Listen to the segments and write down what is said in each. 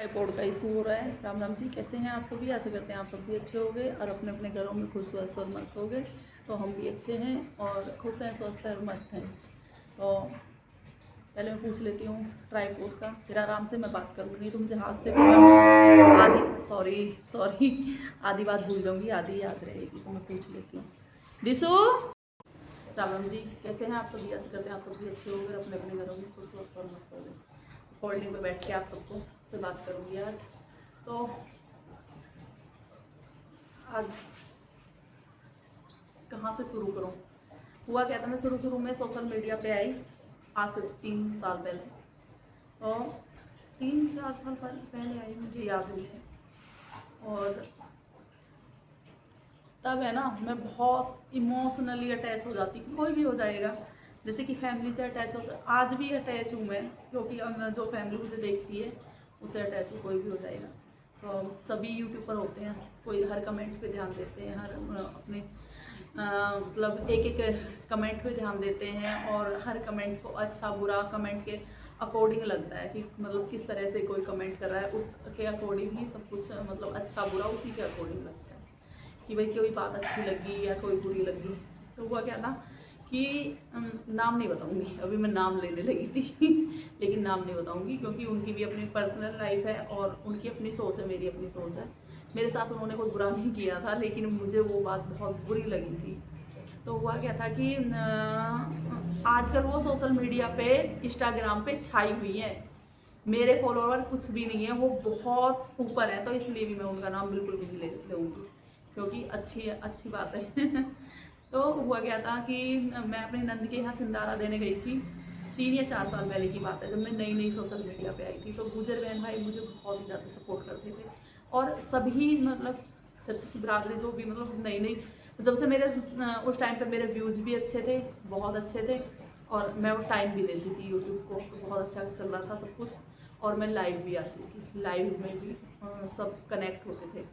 Tripod का issue हो रहा है। राम राम जी, कैसे हैं आप सभी? आशा करते हैं आप सब भी अच्छे होंगे और अपने अपने घरों में खुश स्वस्थ और मस्त होंगे। तो हम भी अच्छे हैं और खुश हैं, स्वस्थ हैं और मस्त हैं। तो पहले मैं पूछ लेती हूँ ट्राइपॉड का, फिर आराम से मैं बात करूँगी। नहीं तो मुझे हाथ से आधी सॉरी आधी बात भूल जाऊँगी, आधी याद रहेगी। तो मैं पूछ लेती हूँ। दिशु, राम राम जी, कैसे हैं आप सभी? आशा करते हैं आप सब भी अच्छे होंगे, अपने अपने घरों में खुश स्वस्थ और मस्त होंगे। होल्डिंग पे बैठ के आप सबको से बात करूँगी आज। तो आज कहाँ से शुरू करूँ? हुआ क्या था, मैं शुरू में सोशल मीडिया पे आई आज से 3 साल पहले। तो 3-4 साल पहले आई, मुझे याद नहीं है। और तब है ना, मैं बहुत इमोशनली अटैच हो जाती कि कोई भी हो जाएगा, जैसे कि फैमिली से अटैच होता। आज भी अटैच हूँ मैं, क्योंकि जो फैमिली मुझे देखती है उससे अटैच हूँ, कोई भी हो जाएगा। तो सभी यूट्यूबर होते हैं, कोई हर कमेंट पे ध्यान देते हैं, हर अपने मतलब एक एक कमेंट पे ध्यान देते हैं और हर कमेंट को अच्छा बुरा कमेंट के अकॉर्डिंग लगता है कि मतलब किस तरह से कोई कमेंट कर रहा है उसके अकॉर्डिंग ही सब कुछ, मतलब अच्छा बुरा उसी के अकॉर्डिंग लगता है कि भाई कोई बात अच्छी लगी या कोई बुरी लगी। तो हुआ क्या था कि नाम नहीं बताऊंगी, अभी मैं नाम लेने लगी थी लेकिन नाम नहीं बताऊंगी क्योंकि उनकी भी अपनी पर्सनल लाइफ है और उनकी अपनी सोच है, मेरी अपनी सोच है। मेरे साथ उन्होंने कोई बुरा नहीं किया था, लेकिन मुझे वो बात बहुत बुरी लगी थी। तो हुआ क्या था कि आजकल वो सोशल मीडिया पे, इंस्टाग्राम पे छाई हुई है। मेरे फॉलोवर कुछ भी नहीं है, वो बहुत ऊपर है। तो इसलिए भी मैं उनका नाम बिल्कुल भी नहीं लूँगी क्योंकि अच्छी बात है तो हुआ क्या था कि मैं अपनी नंद के यहाँ सिंदारा देने गई थी। 3 या 4 साल पहले की बात है, जब मैं नई नई सोशल मीडिया पे आई थी। तो गुजर बहन भाई मुझे बहुत ही ज़्यादा सपोर्ट करते थे और सभी मतलब छत्तीस बिरादरी जो भी मतलब नई नई, जब से मेरे उस टाइम पे मेरे व्यूज़ भी अच्छे थे, बहुत अच्छे थे। और मैं वो टाइम भी देती थी यूट्यूब को, तो बहुत अच्छा चल रहा था सब कुछ। और मैं लाइव भी आती थी, लाइव में भी सब कनेक्ट होते थे।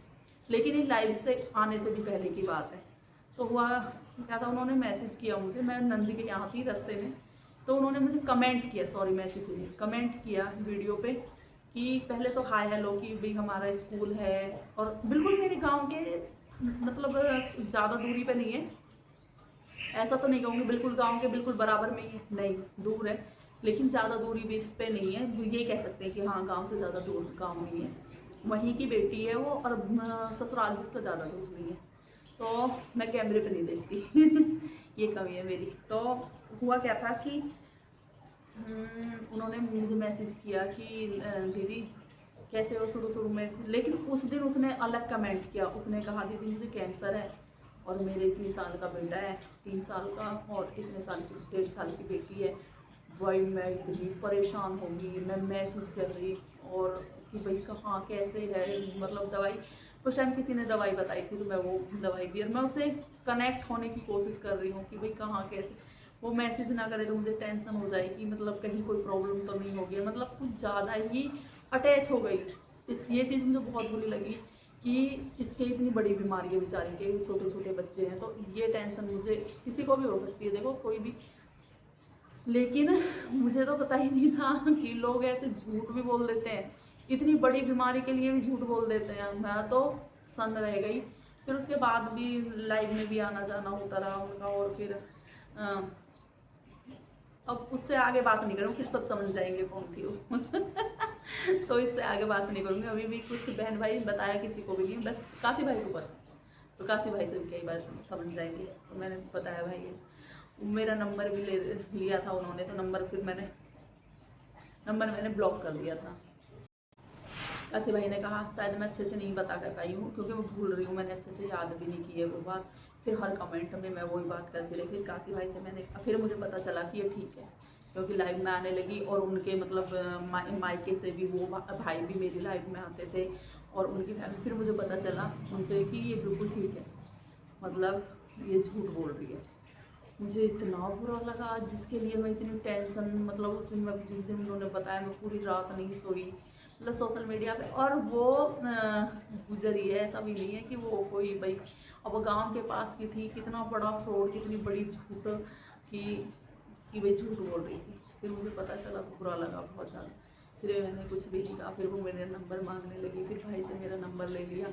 लेकिन इन लाइव से आने से भी पहले की बात है। तो हुआ क्या था, उन्होंने मैसेज किया मुझे, मैं नंदी के यहाँ थी रास्ते में। तो उन्होंने मुझे कमेंट किया, सॉरी मैसेज नहीं, कमेंट किया वीडियो पे कि पहले तो हाय हेलो कि भाई हमारा स्कूल है और बिल्कुल मेरे गांव के मतलब ज़्यादा दूरी पे नहीं है, ऐसा तो नहीं कहूँगी बिल्कुल गांव के बिल्कुल बराबर में ही है, नहीं दूर है, लेकिन ज़्यादा दूरी भी पे नहीं है। ये कह सकते हैं कि हाँ गांव से ज़्यादा दूर गांव नहीं है। वहीं की बेटी है वो और ससुराल भी उसका ज़्यादा दूर नहीं है। तो मैं कैमरे पे नहीं देखती ये कमी है मेरी। तो हुआ क्या था कि उन्होंने मुझे मैसेज किया कि दीदी कैसे हो शुरू में। लेकिन उस दिन उसने अलग कमेंट किया, उसने कहा दीदी मुझे कैंसर है और मेरे 3 साल का बेटा है, 3 साल का, और इतने साल की 1.5 साल की बेटी है। भाई मैं इतनी परेशान होगी, मैं मैसेज कर रही और कि भाई कहाँ कैसे है, मतलब दवाई उस टाइम किसी ने दवाई बताई थी तो मैं वो दवाई भी, और मैं उससे कनेक्ट होने की कोशिश कर रही हूँ कि भाई कहाँ कैसे। वो मैसेज ना करे तो मुझे टेंशन हो जाएगी, मतलब कहीं कोई प्रॉब्लम तो नहीं हो गया, मतलब कुछ ज़्यादा ही अटैच हो गई। ये चीज़ मुझे बहुत बुरी लगी कि इसके इतनी बड़ी बीमारी है बेचारी के, छोटे छोटे बच्चे हैं। तो ये टेंशन मुझे किसी को भी हो सकती है, देखो कोई भी, लेकिन मुझे तो पता ही नहीं था कि लोग ऐसे झूठ भी बोल देते हैं, इतनी बड़ी बीमारी के लिए भी झूठ बोल देते हैं। मैं तो सन रह गई। फिर उसके बाद भी लाइव में भी आना जाना होता रहा उनका, और फिर अब उससे आगे बात नहीं करूँ, फिर सब समझ जाएंगे कौन थी वो तो इससे आगे बात नहीं करूँगी। अभी भी कुछ बहन भाई बताया किसी को भी नहीं, बस काशी भाई को पता, तो काशी भाई से भी कई बार समझ जाएंगे। तो मैंने बताया भाई, मेरा नंबर भी लिया था उन्होंने, तो नंबर मैंने ब्लॉक कर दिया था। काशी भाई ने कहा शायद मैं अच्छे से नहीं बता कर पाई हूँ क्योंकि मैं भूल रही हूँ, मैंने अच्छे से याद भी नहीं की है वो बात। फिर हर कमेंट में मैं वही बात करती रही। फिर काशी भाई से फिर मुझे पता चला कि ये ठीक है, क्योंकि लाइव में आने लगी और उनके मतलब मायके से भी वो भाई भी मेरी लाइव में आते थे और उनकी फैमिली। फिर मुझे पता चला उनसे कि ये बिल्कुल ठीक है, मतलब ये झूठ बोल रही है। मुझे इतना बुरा लगा, जिसके लिए मैं इतनी टेंशन, मतलब उस दिन मैं जिस दिन उन्होंने बताया मैं पूरी रात नहीं सोई, मतलब सोशल मीडिया पे। और वो गुजरी है, ऐसा भी नहीं है कि वो कोई भाई, अब गांव के पास की थी, कितना बड़ा फ्रॉड, कितनी बड़ी झूठ कि भाई झूठ बोल रही थी। फिर मुझे पता चला तो बुरा लगा बहुत ज़्यादा। फिर मैंने कुछ भी नहीं कहा, फिर वो मेरा नंबर मांगने लगी, फिर भाई से मेरा नंबर ले लिया।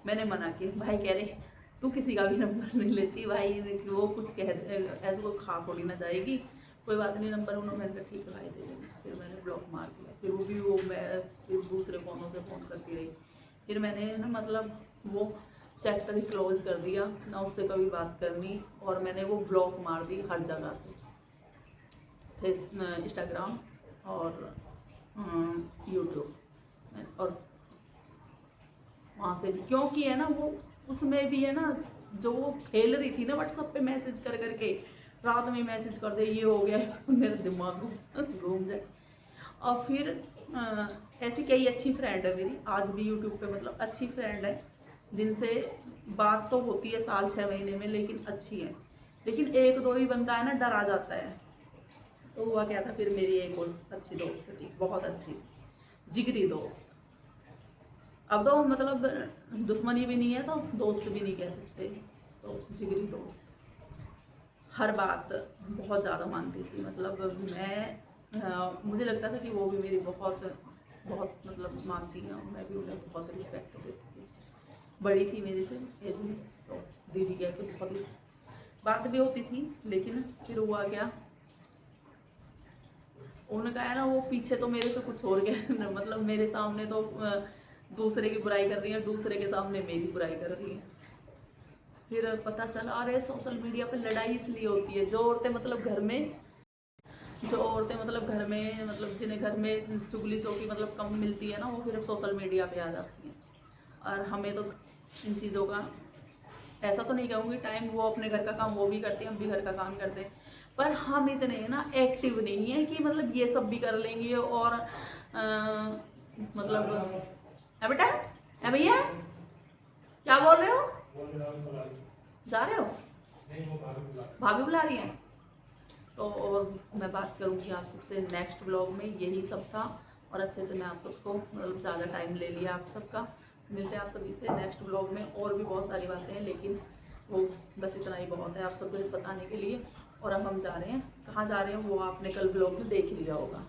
मैंने मना किया, भाई कह रहे तू किसी का भी नंबर नहीं लेती भाई, वो कुछ कह ऐसे कोई खा थोड़ी ना जाएगी, कोई बात नहीं नंबर उन्होंने, मैंने कहा ठीक है भाई दे देंगे। फिर मैंने ब्लॉक मार दिया। फिर वो भी मैं फिर दूसरे फ़ोनों से फ़ोन करती रही। फिर मैंने ना मतलब वो चैप्टर ही क्लोज कर दिया, ना उससे कभी बात करनी, और मैंने वो ब्लॉक मार दी हर जगह से, इंस्टाग्राम और यूट्यूब, और वहाँ से भी क्योंकि है ना वो उसमें भी है ना जो वो खेल रही थी ना व्हाट्सएप पे मैसेज कर करके, रात में मैसेज कर दे ये हो गया मेरा दिमाग घूम जाए। और फिर ऐसी कई अच्छी फ्रेंड है मेरी आज भी यूट्यूब पे, मतलब अच्छी फ्रेंड है जिनसे बात तो होती है साल 6 महीने में, लेकिन अच्छी है। लेकिन एक दो ही बंदा है ना डर आ जाता है। तो हुआ क्या था, फिर मेरी एक और अच्छी दोस्त थी, बहुत अच्छी जिगरी दोस्त। अब तो मतलब दुश्मनी भी नहीं है तो दोस्त भी नहीं कह सकते, तो जिगरी दोस्त हर बात बहुत ज़्यादा मानती थी। मतलब मुझे लगता था कि वो भी मेरी बहुत बहुत मतलब मानती है, मैं भी उन्हें बहुत रिस्पेक्ट देती थी। बड़ी थी मेरे से एज में, तो दीदी कह के बहुत ही बात भी होती थी। लेकिन फिर हुआ क्या, उन्होंने कहा है ना वो पीछे तो मेरे से कुछ और गया मतलब मेरे सामने तो दूसरे की बुराई कर रही है, दूसरे के सामने मेरी बुराई कर रही है। फिर पता चला अरे सोशल मीडिया पे लड़ाई इसलिए होती है, जो औरतें मतलब घर में मतलब जिन्हें घर में चुगली चौकी मतलब कम मिलती है ना, वो फिर सोशल मीडिया पे आ जाती हैं। और हमें तो इन चीज़ों का ऐसा तो नहीं कहूँगी, टाइम वो अपने घर का काम वो भी करते हैं, हम भी घर का काम करते हैं, पर हम इतने ना एक्टिव नहीं है कि मतलब ये सब भी कर लेंगे। और मतलब है बेटा, है भैया, क्या बोल रहे हो, जा रहे हो, भाभी बुला रही हैं। तो और मैं बात करूँगी आप सबसे नेक्स्ट ब्लॉग में, यही सब था। और अच्छे से मैं आप सबको मतलब ज़्यादा टाइम ले लिया आप सबका। मिलते हैं आप सभी से नेक्स्ट ब्लॉग में, और भी बहुत सारी बातें हैं, लेकिन वो बस इतना ही बहुत है आप सबको बताने के लिए। और अब हम जा रहे हैं, कहाँ जा रहे हैं वो आपने कल ब्लॉग में देख लिया होगा।